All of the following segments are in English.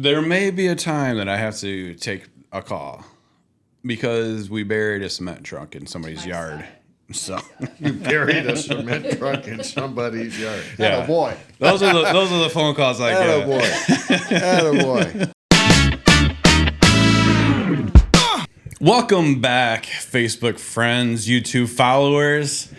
There may be a time that I have to take a call because we buried a cement truck in somebody's yard. So You buried a cement truck in somebody's yard. Yeah. Attaboy. those are the phone calls I get. Attaboy. Welcome back, Facebook friends, YouTube followers.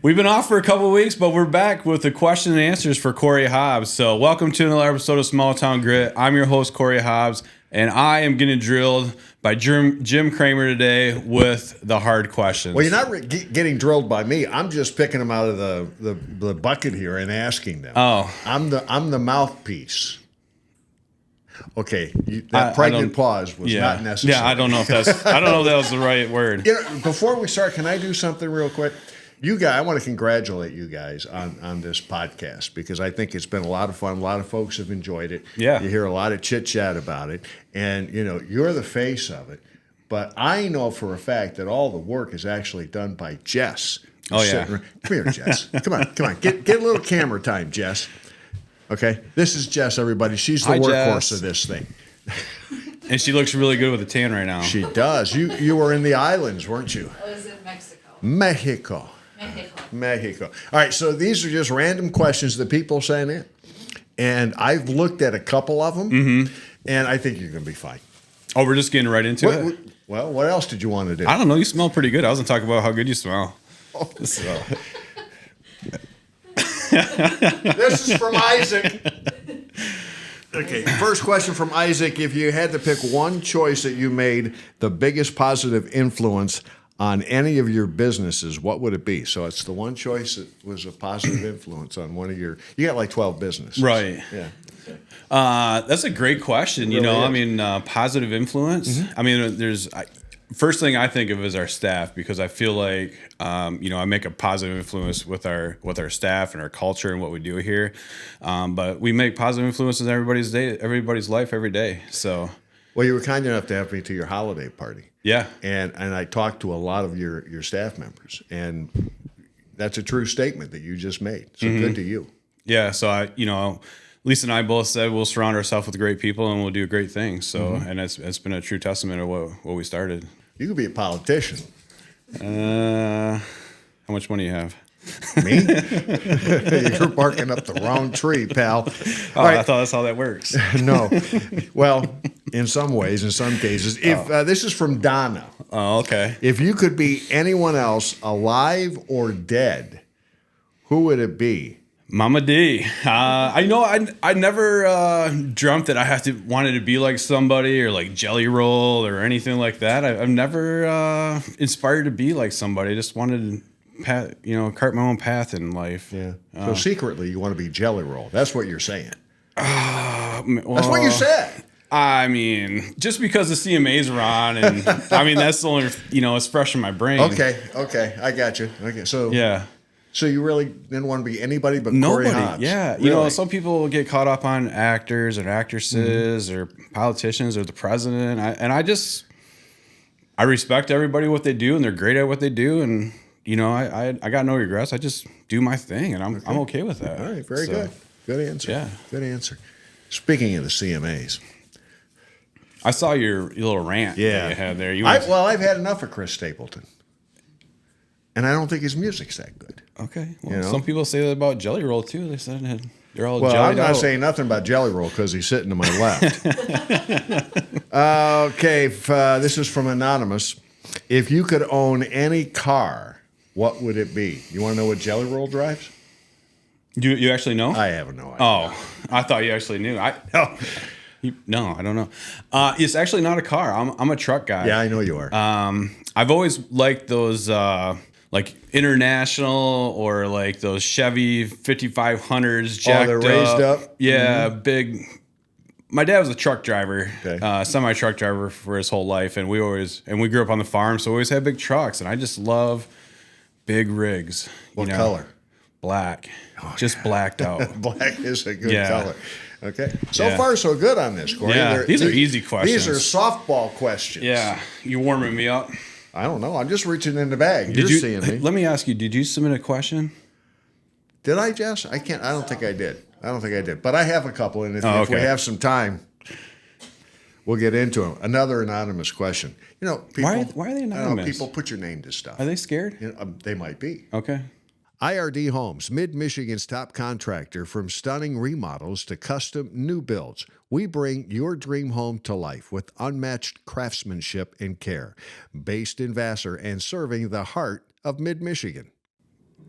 We've been off for a couple of weeks, but we're back with the question and answers for Corey Haubs. So welcome to another episode of Small Town Grit. I'm your host, Corey Haubs, and I am getting drilled by Jim Kramer today with the hard questions. Well, you're not getting drilled by me. I'm just picking them out of the bucket here and asking them. Oh. I'm the mouthpiece. Okay, that pregnant pause was not necessary. Yeah, I don't know if that was the right word. Before we start, can I do something real quick? You guys, I want to congratulate you guys on this podcast because I think it's been a lot of fun. A lot of folks have enjoyed it. Yeah. You hear a lot of chit-chat about it. And, you're the face of it. But I know for a fact that all the work is actually done by Jess. Oh, yeah. Come here, Jess. Come on. Get a little camera time, Jess. Okay? This is Jess, everybody. She's the workhorse of this thing. And she looks really good with a tan right now. She does. You were in the islands, weren't you? I was in Mexico. Mexico. All right, so these are just random questions that people sent in. And I've looked at a couple of them, and I think you're going to be fine. Oh, we're just getting right into it? Well, what else did you want to do? I don't know. You smell pretty good. I was going to talk about how good you smell. Oh. So. This is from Isaac. Okay, first question from Isaac. If you had to pick one choice that you made the biggest positive influence on any of your businesses, what would it be? So it's the one choice that was a positive influence on one of you got like 12 businesses. Right. Yeah. That's a great question. Positive influence. I mean, first thing I think of is our staff because I feel like, I make a positive influence with our staff and our culture and what we do here. But we make positive influences in everybody's life every day. So. Well, you were kind enough to have me to your holiday party. Yeah. And I talked to a lot of your staff members, and that's a true statement that you just made. So good to you. Yeah. So Lisa and I both said we'll surround ourselves with great people and we'll do great things. So, and it's been a true testament of what we started. You could be a politician. How much money you have? Me? You're barking up the wrong tree, pal. Oh, right. I thought that's how that works. No. Well, in some ways, in some cases. If this is from Donna. Oh, okay. If you could be anyone else, alive or dead, who would it be? Mama D. I never dreamt that I wanted to be like somebody or like Jelly Roll or anything like that. I've never inspired to be like somebody. I just wanted to cart my own path in life. Yeah. So secretly, you want to be Jelly Roll. That's what you're saying. Well, that's what you said. I mean, just because the CMAs are on, and that's the only it's fresh in my brain. Okay, I got you. Okay, so yeah. So you really didn't want to be anybody but Nobody. Corey Haubs? Yeah. Really? Some people get caught up on actors or actresses or politicians or the president. I respect everybody what they do, and they're great at what they do, and I got no regrets. I just do my thing, and I'm okay with that. All right, very good. Good answer. Yeah. Good answer. Speaking of the CMAs. I saw your little rant that you had there. I've had enough of Chris Stapleton. And I don't think his music's that good. Okay. Well, some people say that about Jelly Roll, too. They said they're all jellied out. I'm not saying nothing about Jelly Roll because he's sitting to my left. Okay. This is from Anonymous. If you could own any car, what would it be? You want to know what Jelly Roll drives? You actually know? I have no idea. Oh, I thought you actually knew. No, I don't know. It's actually not a car. I'm a truck guy. Yeah, I know you are. I've always liked those like international or like those Chevy 5500s jacked they're raised up? Yeah, big. My dad was a truck driver, Okay. Semi-truck driver for his whole life, and we grew up on the farm, so we always had big trucks, and I just love big rigs. What color? Black. Just blacked out. Black is a good color. Okay. So Yeah. far, so good on this, Corey. Yeah, these are easy questions. These are softball questions. Yeah. You warming me up? I don't know. I'm just reaching in the bag. You're seeing me. Let me ask you, did you submit a question? Did I, Jess? I don't think I did. But I have a couple, and if we have some time. We'll get into them. Another anonymous question. You know, people, why are they I don't know, anonymous? people put your name to stuff. Are they scared? You know, they might be. Okay. IRD Homes, Mid-Michigan's top contractor. From stunning remodels to custom new builds, we bring your dream home to life with unmatched craftsmanship and care. Based in Vassar and serving the heart of Mid-Michigan.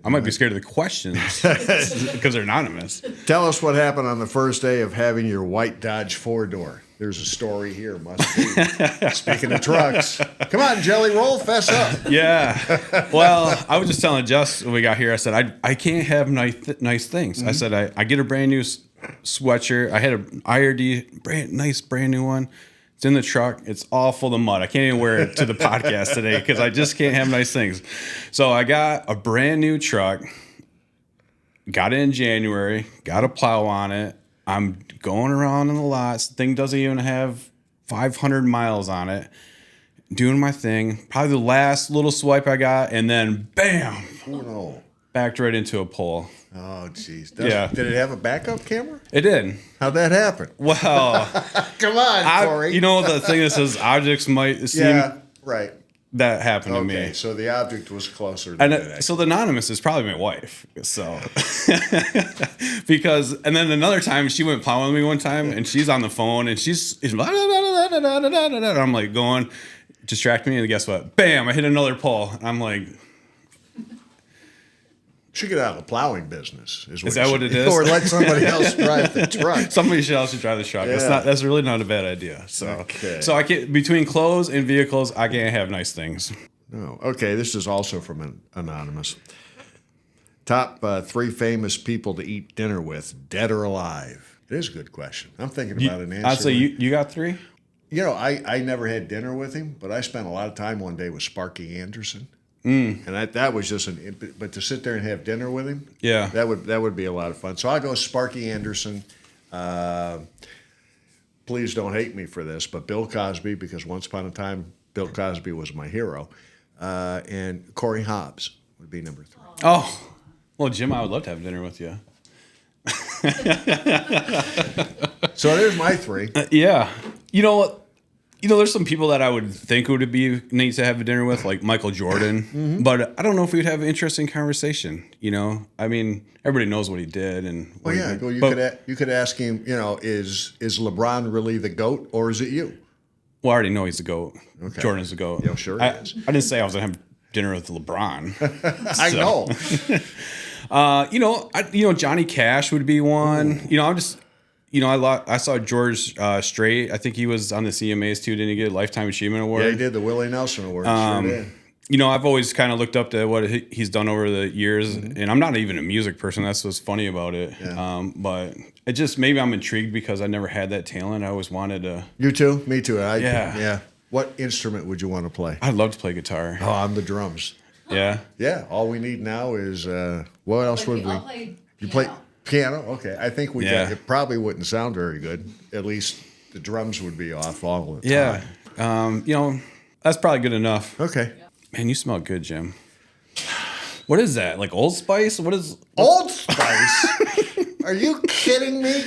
I might be scared of the questions because they're anonymous. Tell us what happened on the first day of having your white Dodge four-door. There's a story here, must be. Speaking of trucks. Come on, Jelly Roll, fess up. Yeah. Well, I was just telling Jess when we got here, I said, I can't have nice things. I said, I get a brand new sweatshirt. I had an IRD, brand new one. It's in the truck. It's all full of mud. I can't even wear it to the podcast today because I just can't have nice things. So I got a brand new truck, got it in January, got a plow on it. I'm going around in the lots. The thing doesn't even have 500 miles on it. Doing my thing. Probably the last little swipe I got, and then bam! Oh, no. Backed right into a pole. Oh, jeez. Yeah. Did it have a backup camera? It did. How'd that happen? Well, Come on, Corey. you know the thing that says objects might seem Yeah, right. that happened to Okay, me. so the object was closer than And so the anonymous is probably my wife. So because and then another time she went plowing with me one time and she's on the phone and she's I'm like going distract me and guess what? Bam! I hit another pole. I'm like, should get out of the plowing business. Is that what it is? Or let somebody else drive the truck. somebody else should drive the truck. Yeah. That's really not a bad idea. So Okay. so I can't between clothes and vehicles I can't have nice things. No. Okay, this is also from an anonymous. Top 3 famous people to eat dinner with, dead or alive. It is a good question. I'm thinking about an answer. I'd say you got 3? You know, I never had dinner with him, but I spent a lot of time one day with Sparky Anderson. And that was just but to sit there and have dinner with him, Yeah. that would be a lot of fun. So I'll go Sparky Anderson. Please don't hate me for this, but Bill Cosby, because once upon a time Bill Cosby was my hero, and Corey Haubs would be number 3. Oh, well, Jim, I would love to have dinner with you. So there's my 3. Yeah. You know what? There's some people that I would think would be neat to have a dinner with, like Michael Jordan. But I don't know if we'd have an interesting conversation. I mean, everybody knows what he did, and Well, yeah, you could ask him. Is LeBron really the GOAT, or is it you? Well, I already know he's the GOAT. Okay. Jordan's the GOAT. Yeah, sure I he is. didn't say I was gonna have dinner with LeBron. I know. Johnny Cash would be one. I'm just. I saw George Strait. I think he was on the CMAs too. Didn't he get a Lifetime Achievement Award? Yeah, he did the Willie Nelson Award. Sure did. I've always kind of looked up to what he's done over the years, and I'm not even a music person. That's what's funny about it. Yeah. But it just maybe I'm intrigued because I never had that talent. I always wanted to. You too? Me too. Yeah. What instrument would you want to play? I'd love to play guitar. Oh, I'm the drums. Yeah. Yeah. All we need now is what else would we? I'll play You piano. play piano? Okay. I think we Yeah. It probably wouldn't sound very good. At least the drums would be off all the Yeah. time. That's probably good enough. Okay. Man, you smell good, Jim. What is that? Like Old Spice? What is? Old Spice? Are you kidding me?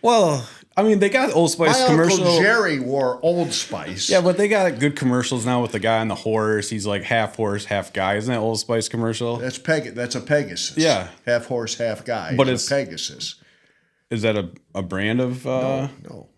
Well, I mean, they got Old Spice My commercial. Uncle Jerry wore Old Spice. Yeah, but they got good commercials now with the guy on the horse. He's like half horse, half guy. Isn't that Old Spice commercial? That's a Pegasus. Yeah. Half horse, half guy. But It's it's- a Pegasus. Is that a brand of No.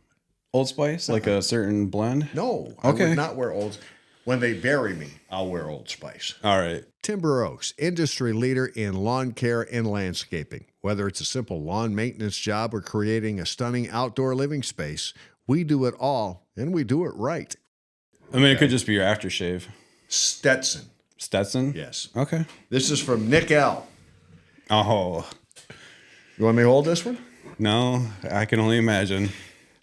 Old Spice? Like a certain blend? No. I Okay. would not wear Old. When they bury me, I'll wear Old Spice. All right. Timber Oaks, industry leader in lawn care and landscaping. Whether it's a simple lawn maintenance job or creating a stunning outdoor living space, we do it all, and we do it right. I mean, it could just be your aftershave. Stetson. Stetson? Yes. Okay. This is from Nick L. Oh, You want me to hold this one? no. I can only imagine.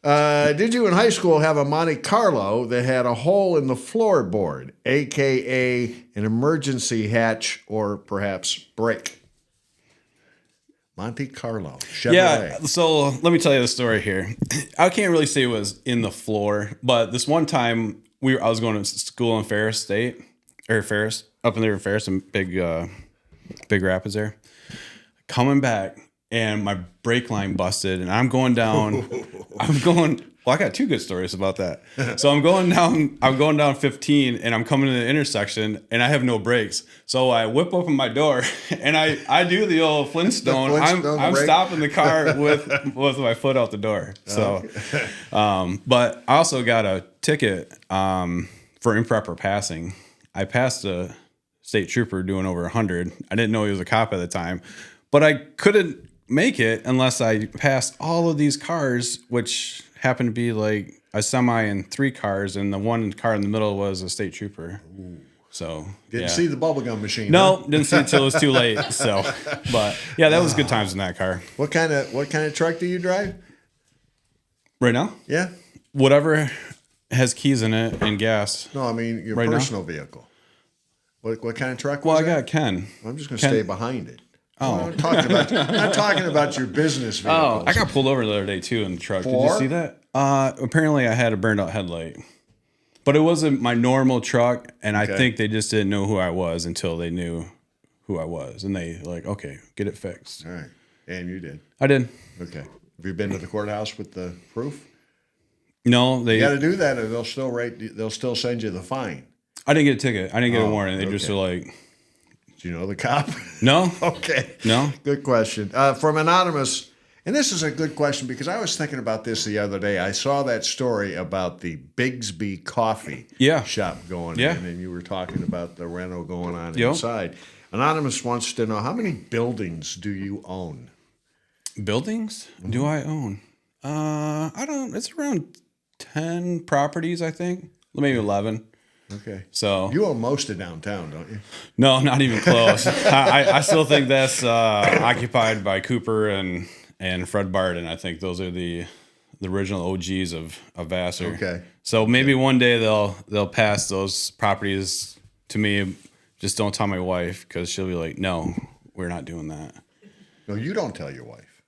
Did you in high school have a Monte Carlo that had a hole in the floorboard, a.k.a. an emergency hatch or perhaps brake? Monte Carlo, Chevrolet. Yeah. So let me tell you the story here. I can't really say it was in the floor, but this one time I was going to school in Ferris, up in there in Ferris, and Big Rapids there. Coming back, and my brake line busted, and I'm going down. I'm going Well, I got two good stories about that. So I'm going down 15 and I'm coming to the intersection and I have no brakes. So I whip open my door and I do the old Flintstone. I'm stopping the car with my foot out the door. So, but I also got a ticket for improper passing. I passed a state trooper doing over 100. I didn't know he was a cop at the time, but I couldn't make it unless I passed all of these cars, which happened to be like a semi and 3 cars, and the one car in the middle was a state trooper. Ooh. So didn't see the bubblegum machine. No, didn't see it till it was too late. So, but yeah, that was good times in that car. What kind of truck do you drive right now? Yeah, whatever has keys in it and got. No, I mean your personal vehicle. What kind of truck? Well, I got Ken. I'm just going to stay behind it. Oh, I'm not talking about your business vehicles. Oh, I got pulled over the other day too in the truck. Did you see that? Apparently, I had a burned out headlight, but it wasn't my normal truck, and I think they just didn't know who I was until they knew who I was, and they like, okay, get it fixed. All right, and you did. I did. Okay. Have you been to the courthouse with the proof? No, they got to do that, or they'll still send you the fine. I didn't get a ticket. I didn't get a warning. They just were like. Do you know the cop? No. Okay. No. Good question. From Anonymous, and this is a good question because I was thinking about this the other day. I saw that story about the Bigsby coffee shop going in, and you were talking about the reno going on inside. Anonymous wants to know, how many buildings do you own? Buildings? Mm-hmm. Do I own? I don't. It's around 10 properties, I think. Maybe 11. Okay. So you own most of downtown, don't you? No, not even close. I still think that's occupied by Cooper and Fred Barden. I think those are the original OGs of Vassar. Okay. So maybe one day they'll pass those properties to me. Just don't tell my wife, because she'll be like, "No, we're not doing that." No, you don't tell your wife.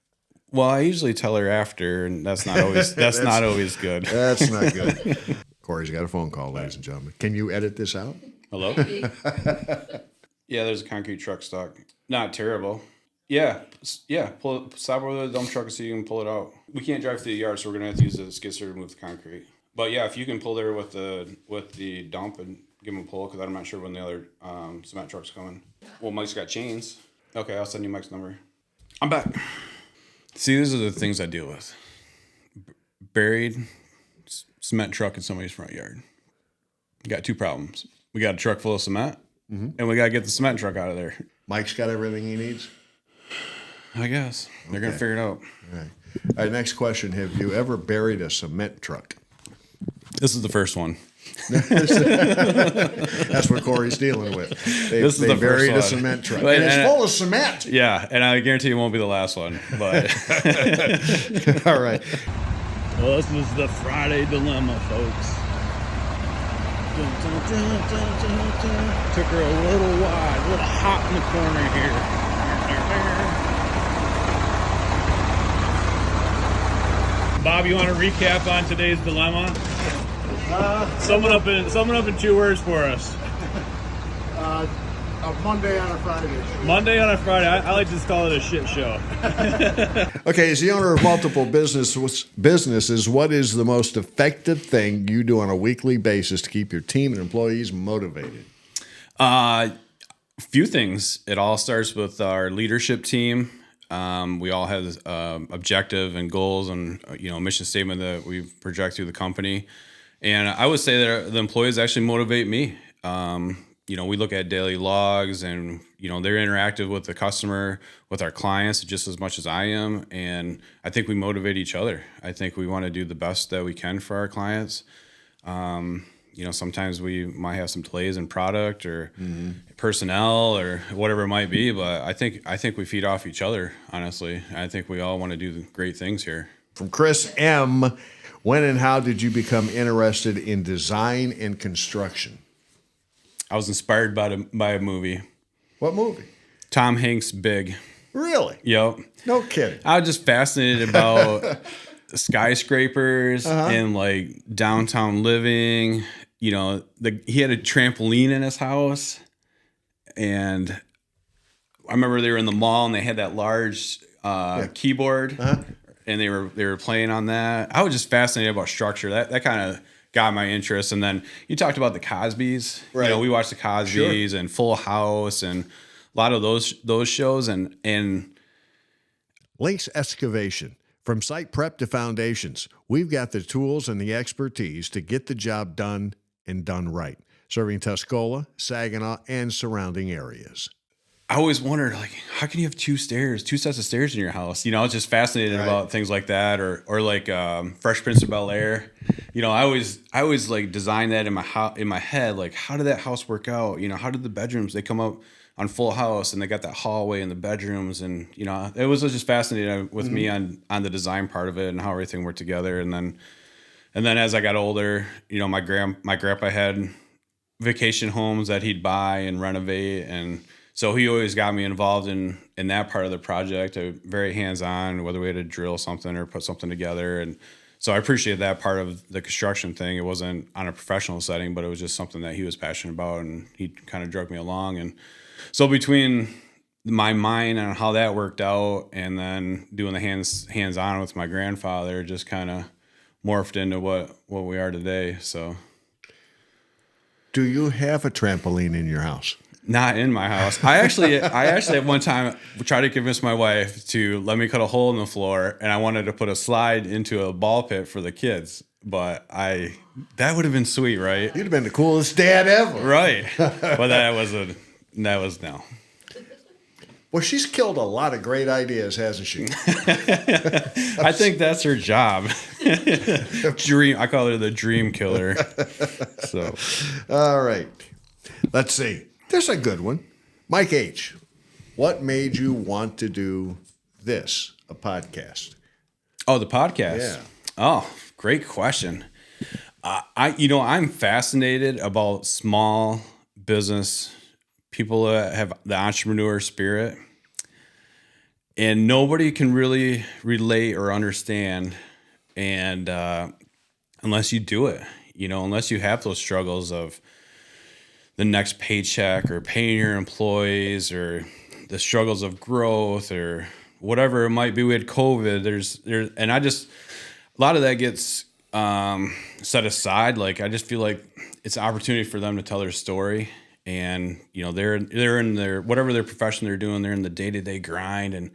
Well, I usually tell her after, and that's not always not always good. That's not good. Corey's got a phone call, ladies and gentlemen. Can you edit this out? Hello? Yeah, there's a concrete truck stock. Not terrible. Yeah. Stop over the dump truck so you can pull it out. We can't drive through the yard, so we're gonna have to use the skid steer to move the concrete. But yeah, if you can pull there with the dump and give them a pull, because I'm not sure when the other cement truck's coming. Well, Mike's got chains. Okay, I'll send you Mike's number. I'm back. See, these are the things I deal with. Buried cement truck in somebody's front yard. We got 2 problems. We got a truck full of cement, and we got to get the cement truck out of there. Mike's got everything he needs? I guess. They're going to figure it out. All right, next question. Have you ever buried a cement truck? This is the first one. That's what Corey's dealing with. They buried a cement truck. And it's full of cement. Yeah, and I guarantee it won't be the last one. But all right. Well, this is the Friday dilemma, folks. Took her a little wide, a little hot in the corner here. Bob, you want to recap on today's dilemma? Sum it up in 2 words for us. A Monday on a Friday. Monday on a Friday. I like to just call it a shit show. Okay, as the owner of multiple businesses, what is the most effective thing you do on a weekly basis to keep your team and employees motivated? Few things. It all starts with our leadership team. We all have objective and goals and mission statement that we project through the company. And I would say that the employees actually motivate me. We look at daily logs, and they're interactive with the customer, with our clients just as much as I am. And I think we motivate each other. I think we want to do the best that we can for our clients. Sometimes we might have some delays in product or personnel or whatever it might be, but I think we feed off each other, honestly. I think we all want to do great things here. From Chris M., when and how did you become interested in design and construction? I was inspired by a movie. What movie? Tom Hanks' Big. Really? Yep. No kidding. I was just fascinated about skyscrapers and like downtown living. He had a trampoline in his house, and I remember they were in the mall and they had that large keyboard. and they were playing on that. I was just fascinated about structure. That kind of got my interest. And then you talked about the Cosbys. Right. You know, we watched the Cosbys and Full House and a lot of those shows. And Links Excavation. From site prep to foundations, we've got the tools and the expertise to get the job done and done right, serving Tuscola, Saginaw, and surrounding areas. I always wondered, like, how can you have two sets of stairs in your house? You know, I was just fascinated about things like that, or like Fresh Prince of Bel-Air. You know, I always like design that in my head. Like, how did that house work out? You know, how did the bedrooms, they come up on Full House and they got that hallway in the bedrooms, and you know, it was just fascinating with me on the design part of it and how everything worked together. And then as I got older, you know, my grandpa had vacation homes that he'd buy and renovate, and so he always got me involved in that part of the project. Very hands-on, whether we had to drill something or put something together. And so I appreciate that part of the construction thing. It wasn't on a professional setting, but it was just something that he was passionate about, and he kind of drug me along. And so between my mind and how that worked out, and then doing the hands-on with my grandfather, just kind of morphed into what we are today. So, do you have a trampoline in your house? Not in my house. I actually at one time tried to convince my wife to let me cut a hole in the floor, and I wanted to put a slide into a ball pit for the kids. But that would have been sweet, right? You'd have been the coolest dad ever. Right. But that was no. Well, she's killed a lot of great ideas, hasn't she? I think that's her job. I call her the dream killer. So, all right. Let's see. There's a good one. Mike H., what made you want to do this, a podcast? Oh, the podcast? Yeah. Oh, great question. I'm fascinated about small business, people that have the entrepreneur spirit, and nobody can really relate or understand, and unless you do it, unless you have those struggles of the next paycheck or paying your employees or the struggles of growth or whatever it might be. We had COVID. And a lot of that gets set aside. Like, I just feel like it's an opportunity for them to tell their story. And, they're in their, whatever their profession they're doing, they're in the day-to-day grind, and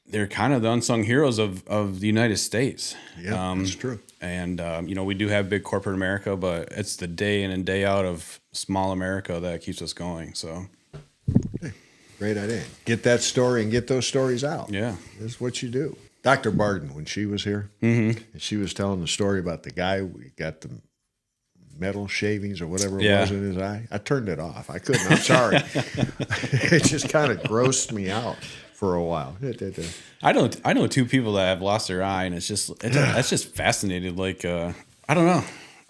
they're kind of the unsung heroes of the United States. Yeah, that's true. And, we do have big corporate America, but it's the day in and day out of small America that keeps us going. So, hey, great idea. Get that story and get those stories out. Yeah. That's what you do. Dr. Barden, when she was here, and she was telling the story about the guy who got the metal shavings or whatever it was in his eye, I turned it off. I couldn't. I'm sorry. It just kind of grossed me out for a while. I know two people that have lost their eye, and that's just fascinating. Like, I don't know.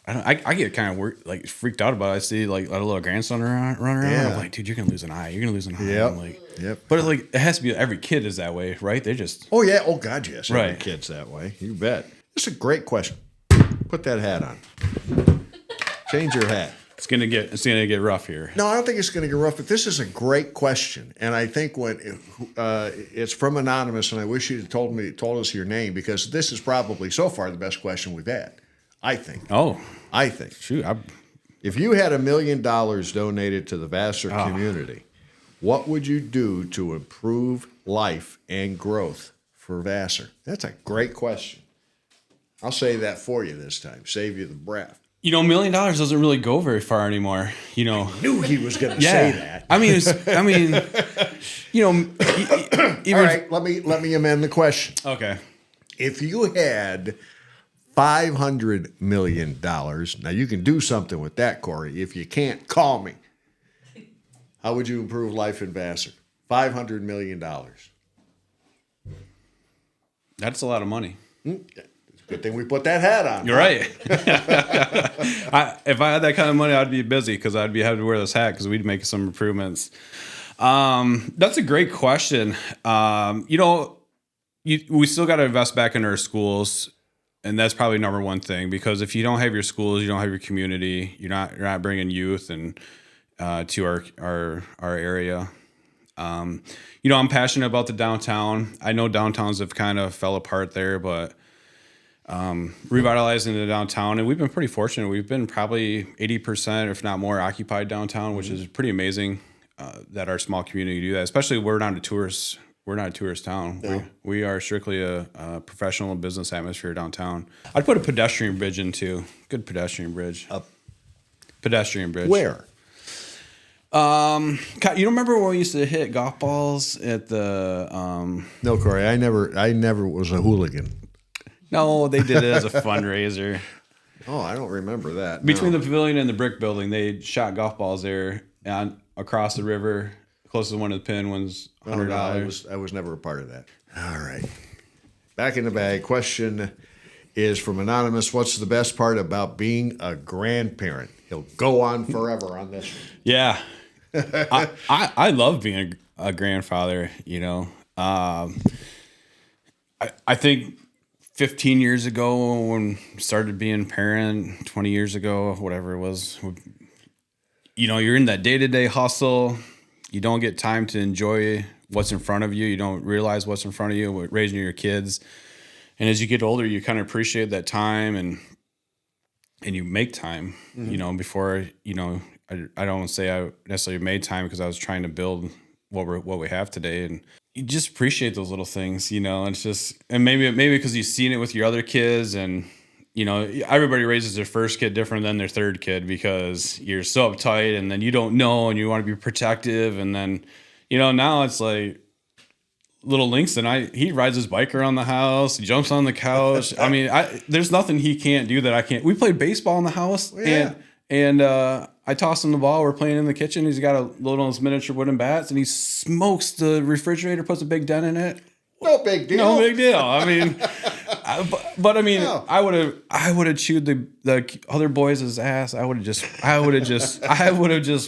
I get kind of freaked out about it. I see like a little grandson run around. Yeah. I'm like, dude, you're gonna lose an eye. You're gonna lose an eye. Yep. I'm like, yep. But it has to be, every kid is that way, right? They just. Oh yeah. Oh God, yes. Every Right. kid's that way. You bet. It's a great question. Put that hat on. Change your hat. It's gonna get rough here. No, I don't think it's going to get rough, but this is a great question. And I think it's from Anonymous, and I wish you'd told us your name, because this is probably so far the best question we've had, I think. Oh. I think. Shoot. If you had $1 million donated to the Vassar community, what would you do to improve life and growth for Vassar? That's a great question. I'll say that for you this time. Save you the breath. $1 million doesn't really go very far anymore. I knew he was going to say that. Even, all right, let me amend the question. Okay. If you had $500 million, now you can do something with that, Corey. If you can't, call me. How would you improve life in Vassar? $500 million. That's a lot of money. Good thing we put that hat on. You're right. If I had that kind of money, I'd be busy, because I'd be having to wear this hat, because we'd make some improvements. That's a great question. We still got to invest back in our schools, and that's probably number one thing, because if you don't have your schools, you don't have your community. You're not bringing youth and to our area. You know, I'm passionate about the downtown. I know downtowns have kind of fell apart there, but revitalizing the downtown, and we've been pretty fortunate. We've been probably 80%, if not more, occupied downtown, which is pretty amazing that our small community do that. Especially we're not a tourist. We're not a tourist town. No. We are strictly a professional business atmosphere downtown. I'd put a pedestrian bridge in too. Good pedestrian bridge. A pedestrian bridge. Where? You don't remember when we used to hit golf balls at the? No, Corey. I never was a hooligan. No, they did it as a fundraiser. Oh, I don't remember that. Between the pavilion and the brick building, they shot golf balls there and across the river. Closest one to the pin was $100. No, I was never a part of that. All right. Back in the bag. Question is from Anonymous. What's the best part about being a grandparent? He'll go on forever on this one. Yeah. I love being a grandfather, you know. I think 15 years ago when I started being a parent, 20 years ago, whatever it was, you know, you're in that day-to-day hustle. You don't get time to enjoy what's in front of you. You don't realize what's in front of you with raising your kids. And as you get older, you kind of appreciate that time and you make time, you know, before, you know, I don't say I necessarily made time because I was trying to build what we have today. And you just appreciate those little things, you know, and it's just, and maybe because you've seen it with your other kids and, you know, everybody raises their first kid different than their third kid because you're so uptight and then you don't know and you want to be protective. And then, you know, now it's like little Langston, he rides his bike around the house, he jumps on the couch. I mean, there's nothing he can't do that I can't. We played baseball in the house and I tossed him the ball. We're playing in the kitchen. He's got a load on his miniature wooden bats and he smokes the refrigerator, puts a big dent in it. No big deal. No big deal. I mean, but I mean, No. I would have chewed the other boys' ass. I would have just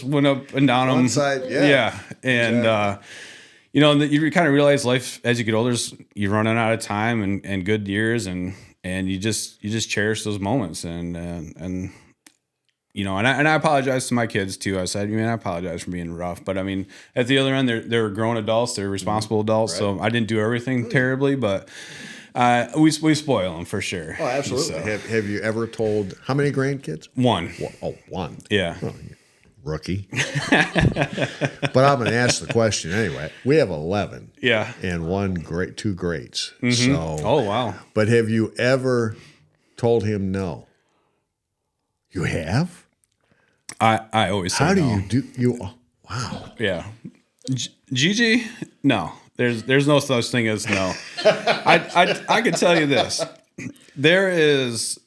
went up and down One them. side, yeah. And you know, you kind of realize life as you get older, you're running out of time and good years, and you just cherish those moments, and you know, and I apologize to my kids too. I said, man, I apologize for being rough, but I mean, at the other end, they're grown adults, they're responsible adults, right. So I didn't do everything terribly, but we spoil them for sure. Oh, absolutely. So. Have you ever told how many grandkids? One. Oh, one. Yeah. Oh, rookie. But I'm going to ask the question anyway. We have 11. Yeah. And two greats. Mm-hmm. So. Oh, wow. But have you ever told him no? You have? I always say how do no. you do you? Oh, wow. Yeah. Gigi, no. There's no such thing as no. I can tell you this. There is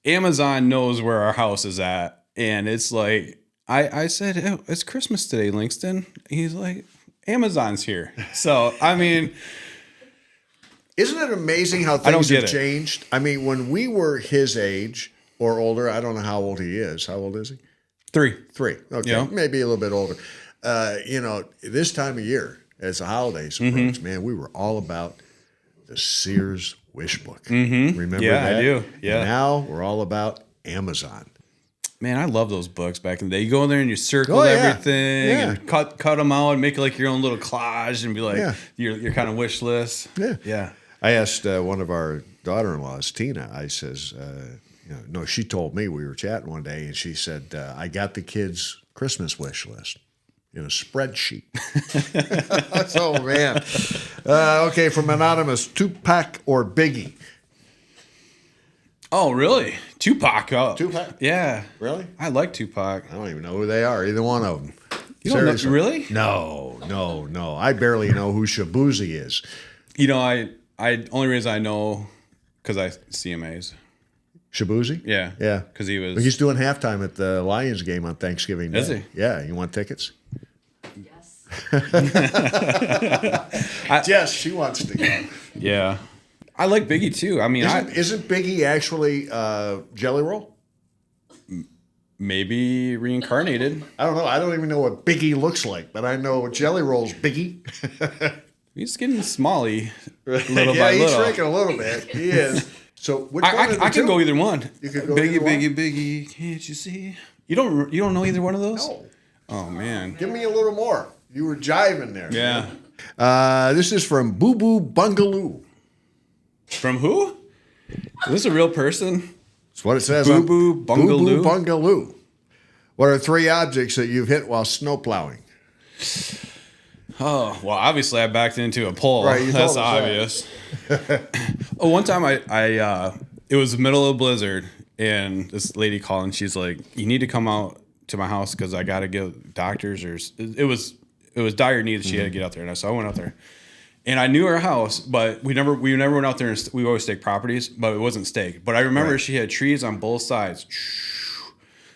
Amazon knows where our house is at, and it's like I said, oh, it's Christmas today, Langston. He's like, Amazon's here. So I mean, isn't it amazing how things have changed? I mean, when we were his age or older, I don't know how old he is. How old is he? 3. Okay, yeah. Maybe a little bit older. You know, this time of year, as the holidays approach, man, we were all about the Sears wish book. Mm-hmm. Remember that? Yeah, I do. Yeah. And now we're all about Amazon. Man, I love those books back in the day. You go in there and you circle everything and cut them out and make like your own little collage and be like your kind of wish list. Yeah. Yeah. I asked one of our daughter-in-laws, Tina, I says, no, she told me, we were chatting one day, and she said, I got the kids' Christmas wish list in a spreadsheet. Oh, man. Okay, from Anonymous, Tupac or Biggie? Oh, really? Tupac. Oh. Tupac? Yeah. Really? I like Tupac. I don't even know who they are, either one of them. You don't know, really? No. I barely know who Shabuzi is. You know, I only reason I know because I CMAs. Shabuzi? Yeah. Because he's doing halftime at the Lions game on Thanksgiving Day. Is he? Yeah. You want tickets? Yes. Yes, she wants to go. Yeah. I like Biggie too. I mean, isn't Biggie actually Jelly Roll? Maybe reincarnated. I don't know. I don't even know what Biggie looks like, but I know Jelly Roll's Biggie. He's getting smally little by little. Yeah, he's shrinking a little bit. He is. So which one I can go either one. You could go Biggie, either one? Biggie, can't you see? You don't know either one of those? No. Oh man. Give me a little more. You were jiving there. Yeah. This is from Boo Boo Bungaloo. From who? Is this a real person? That's what it says. Boo Boo Bungaloo. Boo Boo Bungaloo. What are 3 objects that you've hit while snow plowing? Oh, well, obviously I backed into a pole. Right, you That's told us obvious. One time it was the middle of a blizzard, and this lady called, and she's like, "You need to come out to my house because I got to get doctors." Or it was dire need that she had to get out there, and so I went out there. And I knew her house, but we never went out there. And we always stake properties, but it wasn't staked. But I remember she had trees on both sides.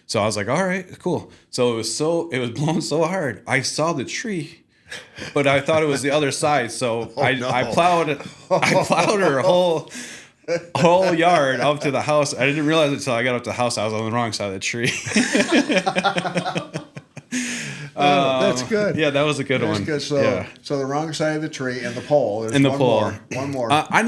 So I was like, all right, cool. So it was blowing so hard. I saw the tree, but I thought it was the other side. So I plowed her whole yard up to the house. I didn't realize it until I got up to the house. I was on the wrong side of the tree. That's good. Yeah, that was a good one. Good. So the wrong side of the tree and the pole. There's And the one pole. One more. I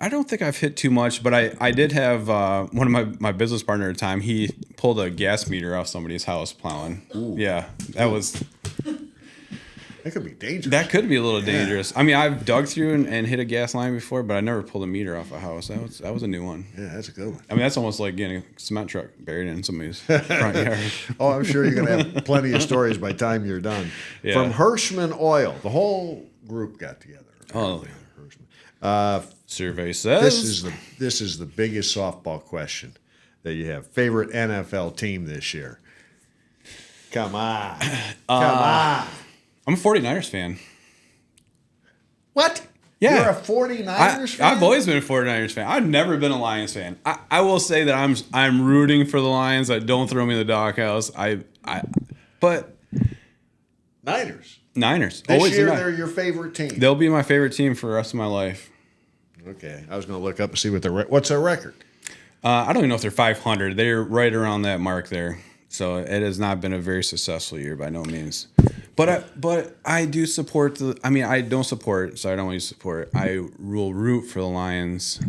don't think I've hit too much, but I did have one of my business partner at the time. He pulled a gas meter off somebody's house plowing. Ooh. Yeah, that could be dangerous. That could be a little dangerous. I mean, I've dug through and hit a gas line before, but I never pulled a meter off a house. That was a new one. Yeah, that's a good one. I mean, that's almost like getting a cement truck buried in somebody's front yard. Oh, I'm sure you're going to have plenty of stories by the time you're done. Yeah. From Hirschman Oil, the whole group got together. Oh. Hirschman. Survey says This is the biggest softball question that you have. Favorite NFL team this year? Come on. Come on. I'm a 49ers fan. What? Yeah. You're a 49ers fan? I've always been a 49ers fan. I've never been a Lions fan. I will say that I'm rooting for the Lions. Don't throw me in the doghouse. But Niners. Niners. This always year they're your favorite team. They'll be my favorite team for the rest of my life. Okay. I was going to look up and see what's their record. I don't even know if they're 500. They're right around that mark there. So it has not been a very successful year by no means. But I do support I don't support, so I don't want to support. I will root for the Lions.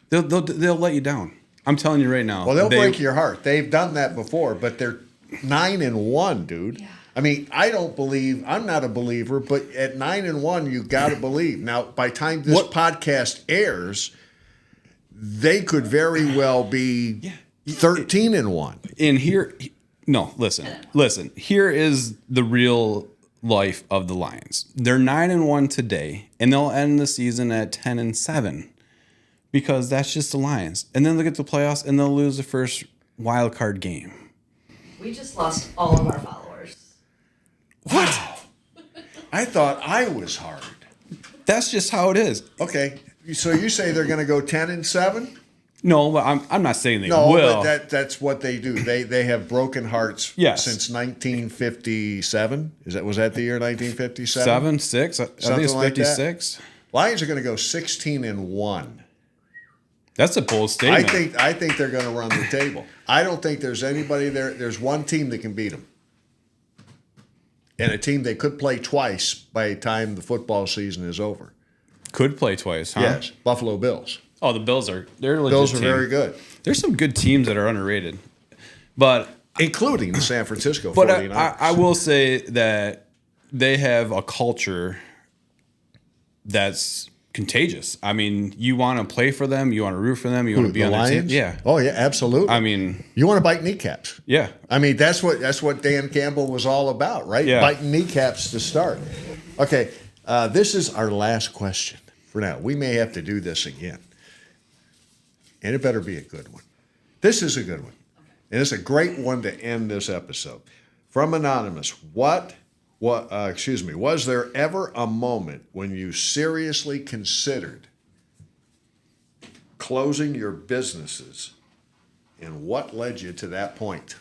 They'll let you down. I'm telling you right now. Well, they'll break your heart. They've done that before, but they're 9-1, dude. Yeah. I mean, I'm not a believer, but at 9-1, you got to believe. Now, by the time this podcast airs, they could very well be 13-1. And here, no, listen. Here is the real life of the Lions. They're 9-1 today, and they'll end the season at 10-7 because that's just the Lions. And then they'll get to the playoffs, and they'll lose the first wild card game. We just lost all of our followers. What? Wow. I thought I was hard. That's just how it is. Okay, so you say they're going to go 10-7? No, but I'm not saying they will. No, but that's what they do. They have broken hearts since 1957. Was that the year 1957? 6? I think it's 56. Lions are going to go 16-1. That's a bold statement. I think they're going to run the table. I don't think there's anybody there. There's one team that can beat them, and a team they could play twice by the time the football season is over. Could play twice, huh? Yes, Buffalo Bills. Oh, the Bills they're a legit Bills are team. very good. There's some good teams that are underrated, but including the San Francisco 49ers. But I will say that they have a culture that's contagious. I mean, you want to play for them, you want to root for them, you want to be on their team. Yeah. Oh yeah, absolutely. I mean, you want to bite kneecaps. Yeah. I mean, that's what Dan Campbell was all about, right? Yeah. Biting kneecaps to start. Okay, this is our last question for now. We may have to do this again. And it better be a good one. This is a good one. And it's a great one to end this episode. From Anonymous, was there ever a moment when you seriously considered closing your businesses, and what led you to that point?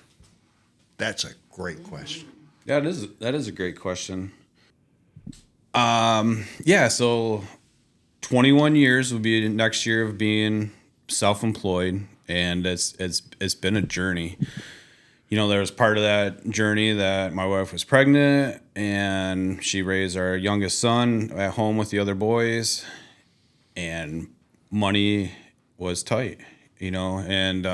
That's a great question. Yeah, that is a great question. So 21 years will be next year of being self-employed, and it's been a journey. You know, there was part of that journey that my wife was pregnant, and she raised our youngest son at home with the other boys, and money was tight, and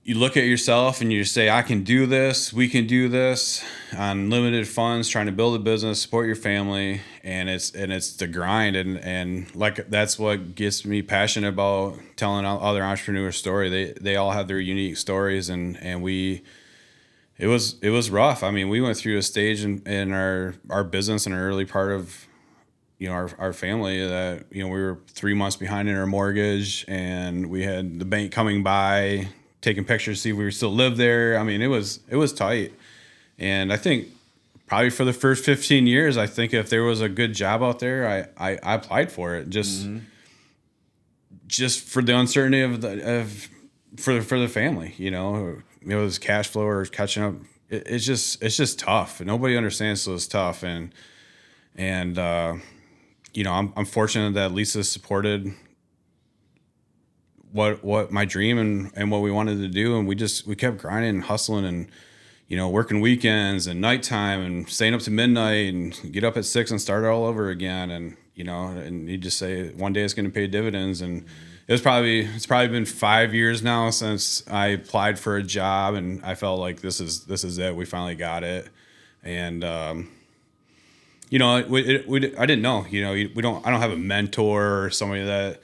you look at yourself and you say, I can do this, we can do this on limited funds, trying to build a business, support your family. And it's the grind. And like, that's what gets me passionate about telling other entrepreneurs' story. They all have their unique stories, and it was rough. I mean, we went through a stage in our business in our early part of, our family that, we were 3 months behind in our mortgage, and we had the bank coming by, taking pictures to see if we still lived there. I mean, it was tight. And I think probably for the first 15 years, I think if there was a good job out there, I applied for it just for the uncertainty for the family, it was cash flow or catching up. It's just tough. Nobody understands, so it's tough. And I'm fortunate that Lisa supported what my dream and what we wanted to do, and we kept grinding and hustling and working weekends and nighttime and staying up to midnight and get up at 6 and start all over again. And and you just say one day it's going to pay dividends. And it's probably been 5 years now since I applied for a job, and I felt like this is it. We finally got it. And I didn't know. I don't have a mentor or somebody that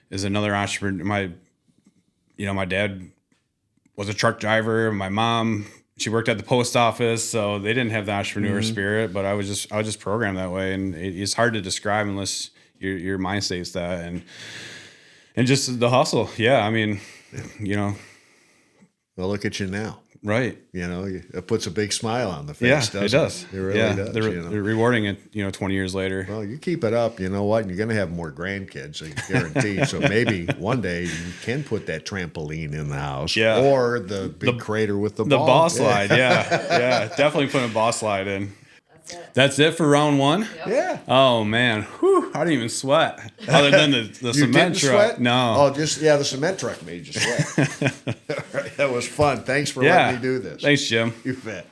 is another entrepreneur. My dad was a truck driver. My mom, she worked at the post office, so they didn't have the entrepreneur spirit. But I was just programmed that way, and it's hard to describe unless your mind states that. And just the hustle. Yeah, I mean, Well, look at you now. Right. It puts a big smile on the face, doesn't it? It does. It really does. They're rewarding it, 20 years later. Well, you keep it up, you know what? You're going to have more grandkids, I guarantee. So maybe one day you can put that trampoline in the house. Yeah. Or the big crater with the ball. The ball slide, yeah. Definitely putting a ball slide in. That's it for round one? Yep. Yeah. Oh, man. Whew, I didn't even sweat. Other than the cement truck. Sweat? No. Oh, the cement truck made you sweat. All right, that was fun. Thanks for letting me do this. Thanks, Jim. You bet.